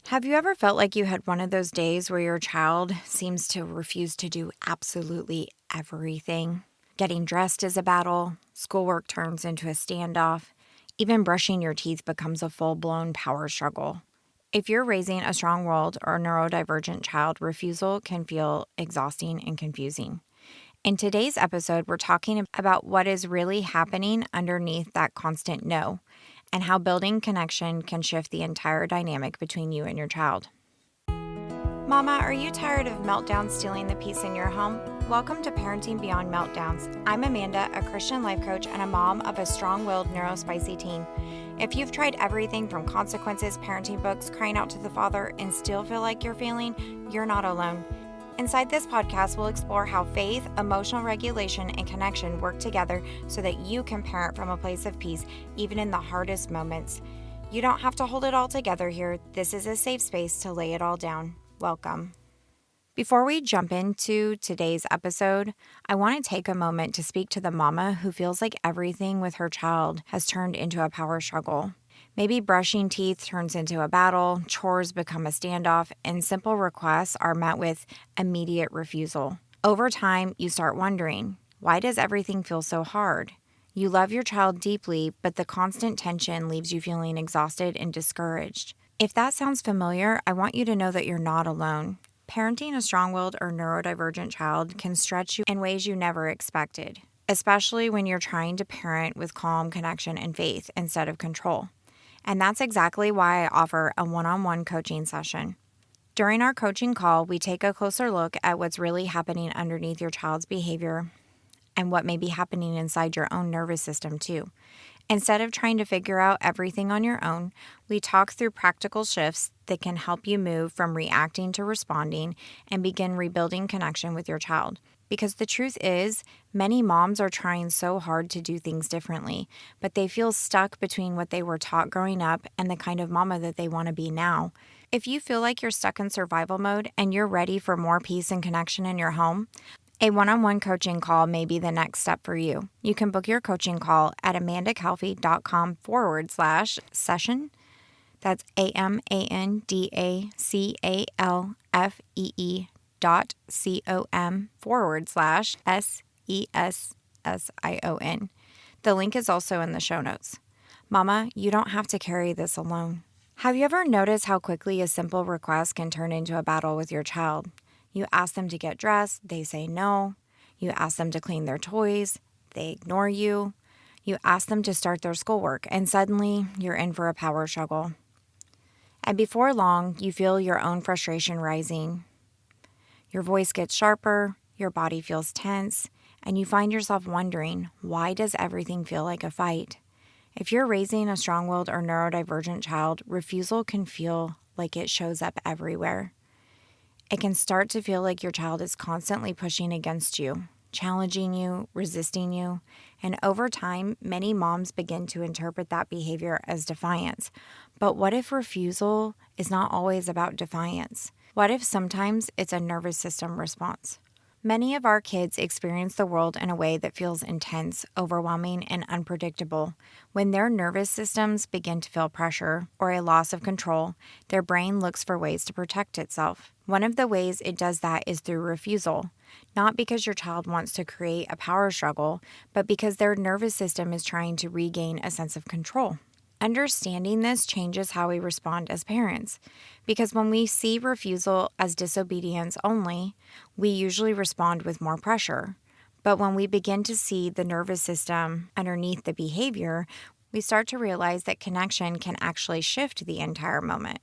Have you ever felt like you had one of those days where your child seems to refuse to do absolutely everything? Getting dressed is a battle, schoolwork turns into a standoff, even brushing your teeth becomes a full-blown power struggle. If you're raising a strong-willed or neurodivergent child, refusal can feel exhausting and confusing. In today's episode, we're talking about what is really happening underneath that constant no, and how building connection can shift the entire dynamic between you and your child. Mama, are you tired of meltdowns stealing the peace in your home? Welcome to Parenting Beyond Meltdowns. I'm Amanda, a Christian life coach and a mom of a strong-willed neurospicy teen. If you've tried everything from consequences, parenting books, crying out to the Father, and still feel like you're failing, you're not alone. Inside this podcast, we'll explore how faith, emotional regulation, and connection work together so that you can parent from a place of peace, even in the hardest moments. You don't have to hold it all together here. This is a safe space to lay it all down. Welcome. Before we jump into today's episode, I want to take a moment to speak to the mama who feels like everything with her child has turned into a power struggle. Maybe brushing teeth turns into a battle, chores become a standoff, and simple requests are met with immediate refusal. Over time, you start wondering, why does everything feel so hard? You love your child deeply, but the constant tension leaves you feeling exhausted and discouraged. If that sounds familiar, I want you to know that you're not alone. Parenting a strong-willed or neurodivergent child can stretch you in ways you never expected, especially when you're trying to parent with calm, connection, and faith instead of control. And that's exactly why I offer a one-on-one coaching session. During our coaching call, we take a closer look at what's really happening underneath your child's behavior and what may be happening inside your own nervous system too. Instead of trying to figure out everything on your own, we talk through practical shifts that can help you move from reacting to responding and begin rebuilding connection with your child. Because the truth is, many moms are trying so hard to do things differently, but they feel stuck between what they were taught growing up and the kind of mama that they want to be now. If you feel like you're stuck in survival mode and you're ready for more peace and connection in your home, a one-on-one coaching call may be the next step for you. You can book your coaching call at amandacalfee.com/session. That's AMANDACALFEE.com/SESSION. The link is also in the show notes. Mama, you don't have to carry this alone. Have you ever noticed how quickly a simple request can turn into a battle with your child? You ask them to get dressed, they say no. You ask them to clean their toys, they ignore you. You ask them to start their schoolwork, and suddenly you're in for a power struggle. And before long, you feel your own frustration rising. Your voice gets sharper, your body feels tense, and you find yourself wondering, why does everything feel like a fight? If you're raising a strong-willed or neurodivergent child, refusal can feel like it shows up everywhere. It can start to feel like your child is constantly pushing against you, challenging you, resisting you, and over time, many moms begin to interpret that behavior as defiance. But what if refusal is not always about defiance? What if sometimes it's a nervous system response? Many of our kids experience the world in a way that feels intense, overwhelming, and unpredictable. When their nervous systems begin to feel pressure or a loss of control, their brain looks for ways to protect itself. One of the ways it does that is through refusal, not because your child wants to create a power struggle, but because their nervous system is trying to regain a sense of control. Understanding this changes how we respond as parents, because when we see refusal as disobedience only, we usually respond with more pressure. But when we begin to see the nervous system underneath the behavior, we start to realize that connection can actually shift the entire moment.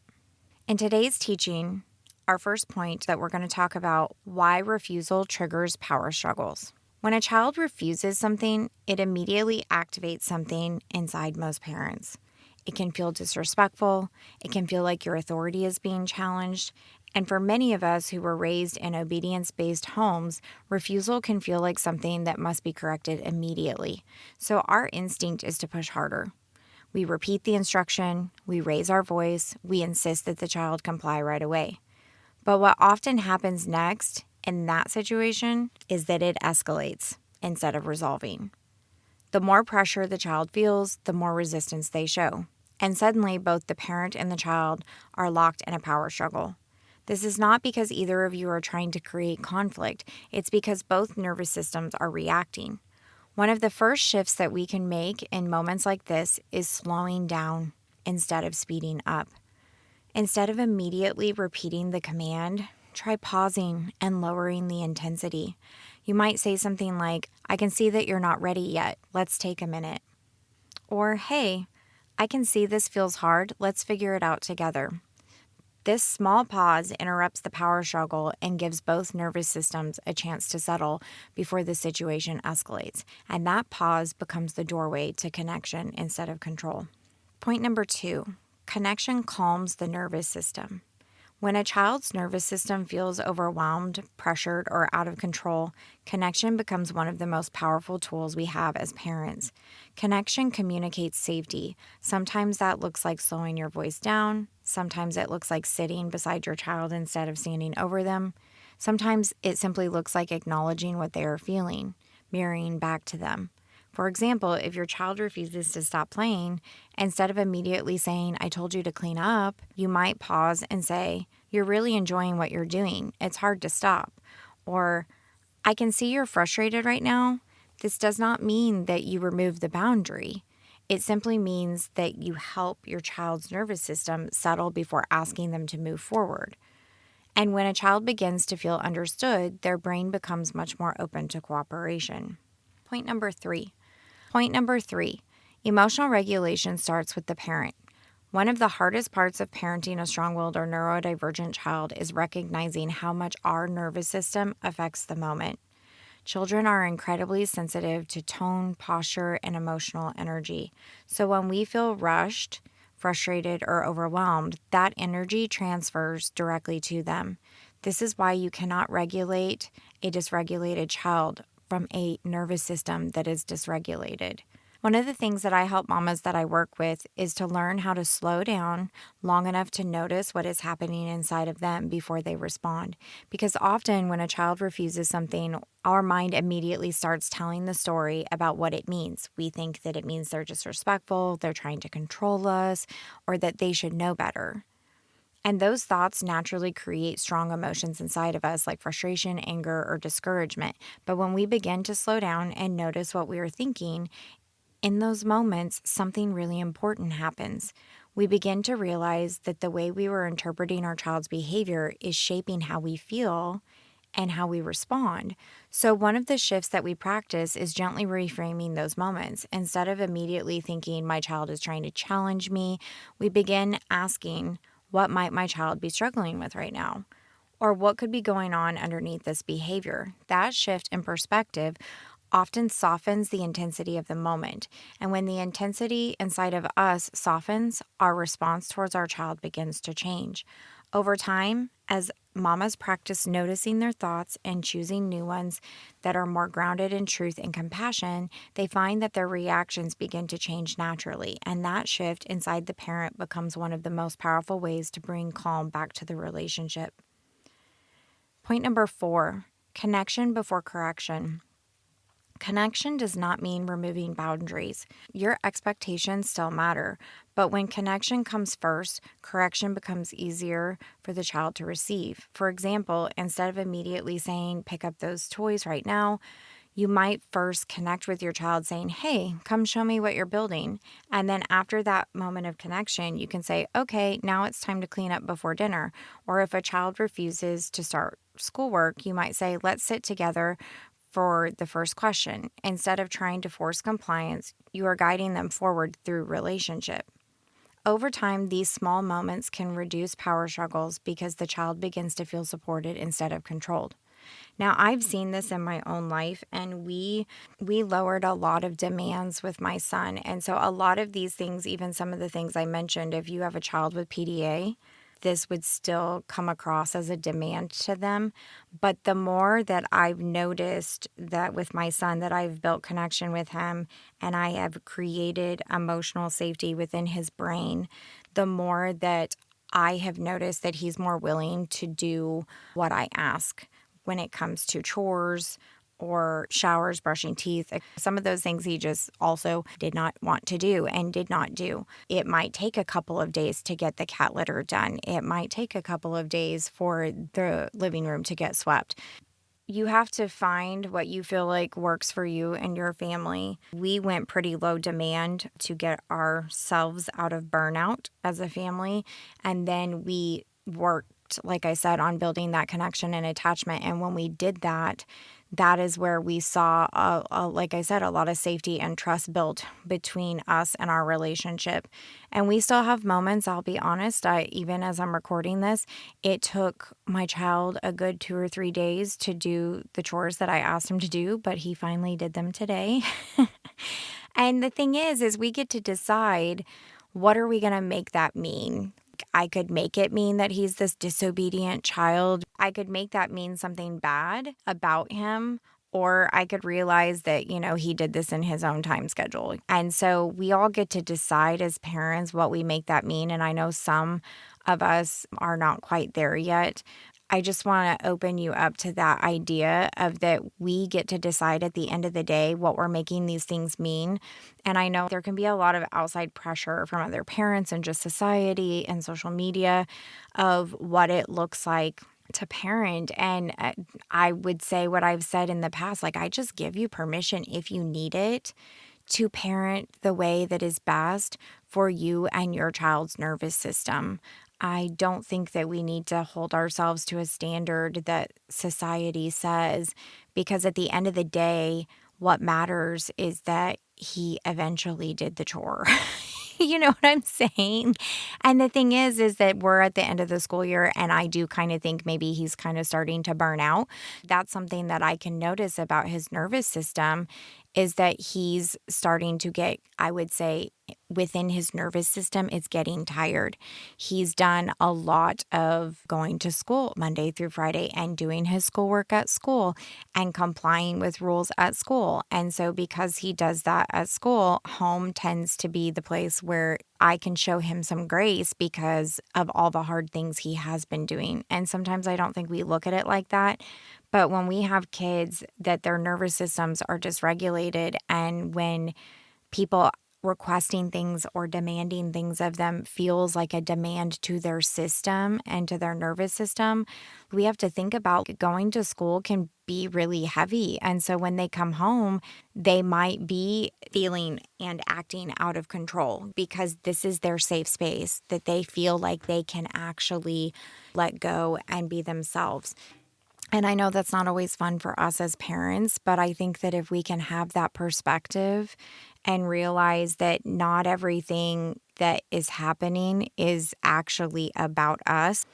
In today's teaching, our first point that we're going to talk about why refusal triggers power struggles. When a child refuses something, it immediately activates something inside most parents. It can feel disrespectful. It can feel like your authority is being challenged. And for many of us who were raised in obedience-based homes, refusal can feel like something that must be corrected immediately. So our instinct is to push harder. We repeat the instruction, we raise our voice, we insist that the child comply right away. But what often happens next in that situation is that it escalates instead of resolving. The more pressure the child feels, the more resistance they show. And suddenly, both the parent and the child are locked in a power struggle. This is not because either of you are trying to create conflict, it's because both nervous systems are reacting. One of the first shifts that we can make in moments like this is slowing down instead of speeding up. Instead of immediately repeating the command, try pausing and lowering the intensity. You might say something like, I can see that you're not ready yet. Let's take a minute. Or, hey, I can see this feels hard. Let's figure it out together. This small pause interrupts the power struggle and gives both nervous systems a chance to settle before the situation escalates. And that pause becomes the doorway to connection instead of control. Point number 2, connection calms the nervous system. When a child's nervous system feels overwhelmed, pressured, or out of control, connection becomes one of the most powerful tools we have as parents. Connection communicates safety. Sometimes that looks like slowing your voice down. Sometimes it looks like sitting beside your child instead of standing over them. Sometimes it simply looks like acknowledging what they are feeling, mirroring back to them. For example, if your child refuses to stop playing, instead of immediately saying, I told you to clean up, you might pause and say, you're really enjoying what you're doing. It's hard to stop. Or, I can see you're frustrated right now. This does not mean that you remove the boundary. It simply means that you help your child's nervous system settle before asking them to move forward. And when a child begins to feel understood, their brain becomes much more open to cooperation. Point number 3. Emotional regulation starts with the parent. One of the hardest parts of parenting a strong-willed or neurodivergent child is recognizing how much our nervous system affects the moment. Children are incredibly sensitive to tone, posture, and emotional energy. So when we feel rushed, frustrated, or overwhelmed, that energy transfers directly to them. This is why you cannot regulate a dysregulated child from a nervous system that is dysregulated. One of the things that I help mamas that I work with is to learn how to slow down long enough to notice what is happening inside of them before they respond. Because often when a child refuses something, our mind immediately starts telling the story about what it means. We think that it means they're disrespectful, they're trying to control us, or that they should know better. And those thoughts naturally create strong emotions inside of us like frustration, anger, or discouragement. But when we begin to slow down and notice what we are thinking, in those moments, something really important happens. We begin to realize that the way we were interpreting our child's behavior is shaping how we feel and how we respond. So, one of the shifts that we practice is gently reframing those moments. Instead of immediately thinking, my child is trying to challenge me, we begin asking, what might my child be struggling with right now? Or what could be going on underneath this behavior? That shift in perspective often softens the intensity of the moment. And when the intensity inside of us softens, our response towards our child begins to change. Over time, as mamas practice noticing their thoughts and choosing new ones that are more grounded in truth and compassion, they find that their reactions begin to change naturally. And that shift inside the parent becomes one of the most powerful ways to bring calm back to the relationship. Point number 4, connection before correction. Connection does not mean removing boundaries. Your expectations still matter, but when connection comes first, correction becomes easier for the child to receive. For example, instead of immediately saying, pick up those toys right now, you might first connect with your child saying, hey, come show me what you're building. And then after that moment of connection, you can say, okay, now it's time to clean up before dinner. Or if a child refuses to start schoolwork, you might say, let's sit together for the first question. Instead of trying to force compliance, you are guiding them forward through relationship. Over time, these small moments can reduce power struggles because the child begins to feel supported instead of controlled. Now, I've seen this in my own life, and we lowered a lot of demands with my son. And so a lot of these things, even some of the things I mentioned, if you have a child with PDA, this would still come across as a demand to them. But the more that I've noticed that with my son, that I've built connection with him and I have created emotional safety within his brain, the more that I have noticed that he's more willing to do what I ask when it comes to chores or showers, brushing teeth. Some of those things he just also did not want to do and did not do. It might take a couple of days to get the cat litter done. It might take a couple of days for the living room to get swept. You have to find what you feel like works for you and your family. We went pretty low demand to get ourselves out of burnout as a family. And then we worked, like I said, on building that connection and attachment. And when we did that, that is where we saw, like I said, a lot of safety and trust built between us and our relationship. And we still have moments, I'll be honest, even as I'm recording this, it took my child a good 2 or 3 days to do the chores that I asked him to do, but he finally did them today. And the thing is we get to decide, what are we going to make that mean? I could make it mean that he's this disobedient child. I could make that mean something bad about him. Or I could realize that, he did this in his own time schedule. And so we all get to decide as parents what we make that mean. And I know some of us are not quite there yet. I just want to open you up to that idea of that we get to decide at the end of the day what we're making these things mean. And I know there can be a lot of outside pressure from other parents and just society and social media of what it looks like to parent. And I would say what I've said in the past, like, I just give you permission, if you need it, to parent the way that is best for you and your child's nervous system. I don't think that we need to hold ourselves to a standard that society says, because at the end of the day, what matters is that he eventually did the chore. You know what I'm saying? And the thing is that we're at the end of the school year, and I do kind of think maybe he's kind of starting to burn out. That's something that I can notice about his nervous system, is that he's starting to get, I would say, within his nervous system, it's getting tired. He's done a lot of going to school Monday through Friday and doing his schoolwork at school and complying with rules at school. And so because he does that at school, home tends to be the place where I can show him some grace because of all the hard things he has been doing. And sometimes I don't think we look at it like that. But when we have kids that their nervous systems are dysregulated, and when people requesting things or demanding things of them feels like a demand to their system and to their nervous system, we have to think about going to school can be really heavy. And so when they come home, they might be feeling and acting out of control because this is their safe space that they feel like they can actually let go and be themselves. And I know that's not always fun for us as parents, but I think that if we can have that perspective and realize that not everything that is happening is actually about us.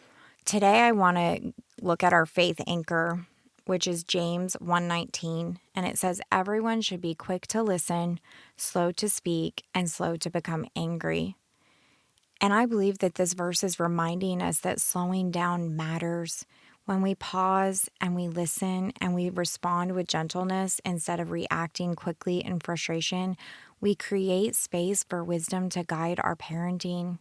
Today I want to look at our faith anchor, which is James 1:19, and it says, "Everyone should be quick to listen, slow to speak, and slow to become angry." And I believe that this verse is reminding us that slowing down matters. When we pause and we listen and we respond with gentleness instead of reacting quickly in frustration, we create space for wisdom to guide our parenting.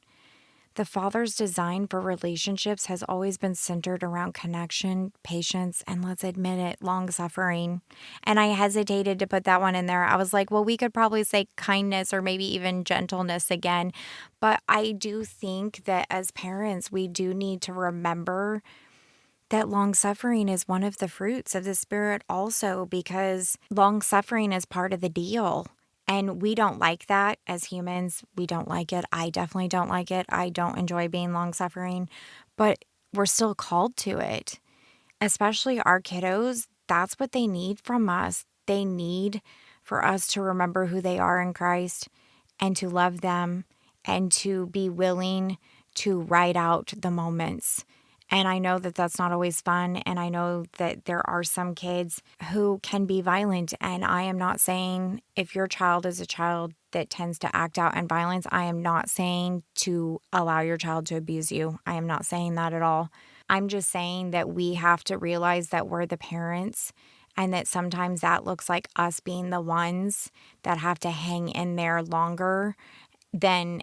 The Father's design for relationships has always been centered around connection, patience, and, let's admit it, long suffering. And I hesitated to put that one in there. I was like, well, we could probably say kindness or maybe even gentleness again. But I do think that as parents, we do need to remember that long suffering is one of the fruits of the Spirit also, because long suffering is part of the deal. And we don't like that as humans. We don't like it. I definitely don't like it. I don't enjoy being long suffering, but we're still called to it. Especially our kiddos, that's what they need from us. They need for us to remember who they are in Christ and to love them and to be willing to ride out the moments. And I know that that's not always fun. And I know that there are some kids who can be violent. And I am not saying if your child is a child that tends to act out in violence, I am not saying to allow your child to abuse you. I am not saying that at all. I'm just saying that we have to realize that we're the parents and that sometimes that looks like us being the ones that have to hang in there longer than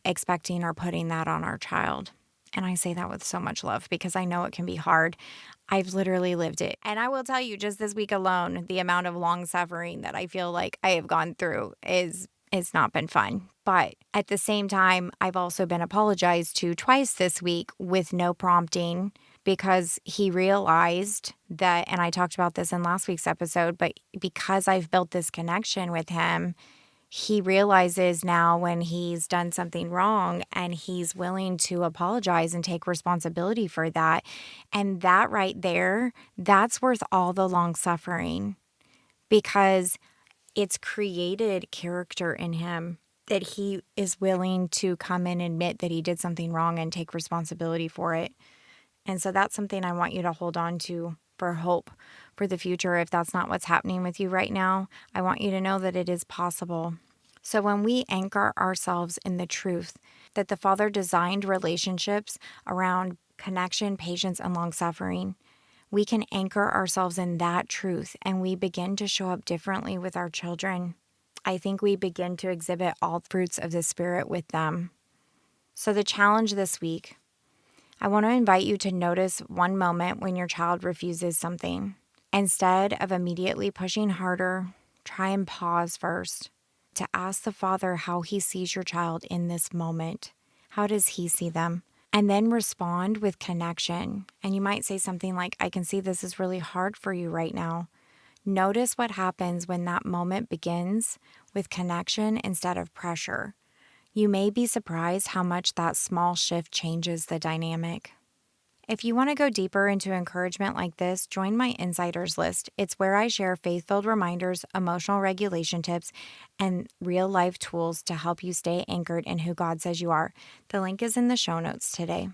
expecting or putting that on our child. And I say that with so much love because I know it can be hard. I've literally lived it. And I will tell you, just this week alone, the amount of long suffering that I feel like I have gone through it's not been fun. But at the same time, I've also been apologized to twice this week with no prompting because he realized that, and I talked about this in last week's episode, but because I've built this connection with him, he realizes now when he's done something wrong and he's willing to apologize and take responsibility for that. And that right there, that's worth all the long suffering because it's created character in him that he is willing to come and admit that he did something wrong and take responsibility for it. And so that's something I want you to hold on to for hope for the future. If that's not what's happening with you right now, I want you to know that it is possible. So when we anchor ourselves in the truth that the Father designed relationships around connection, patience, and long suffering, we can anchor ourselves in that truth and we begin to show up differently with our children. I think we begin to exhibit all fruits of the Spirit with them. So the challenge this week, I want to invite you to notice one moment when your child refuses something. Instead of immediately pushing harder, try and pause first to ask the Father how he sees your child in this moment. How does he see them? And then respond with connection. And you might say something like, I can see this is really hard for you right now. Notice what happens when that moment begins with connection instead of pressure. You may be surprised how much that small shift changes the dynamic. If you want to go deeper into encouragement like this, join my Insiders list. It's where I share faith-filled reminders, emotional regulation tips, and real-life tools to help you stay anchored in who God says you are. The link is in the show notes today.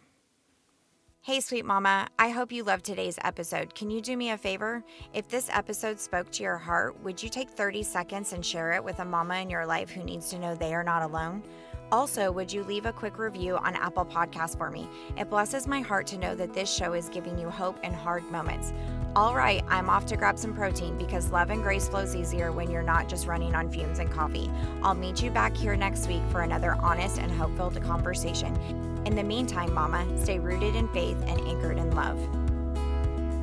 Hey, sweet mama, I hope you loved today's episode. Can you do me a favor? If this episode spoke to your heart, would you take 30 seconds and share it with a mama in your life who needs to know they are not alone? Also, would you leave a quick review on Apple Podcasts for me? It blesses my heart to know that this show is giving you hope in hard moments. All right, I'm off to grab some protein because love and grace flows easier when you're not just running on fumes and coffee. I'll meet you back here next week for another honest and hope-filled conversation. In the meantime, mama, stay rooted in faith and anchored in love.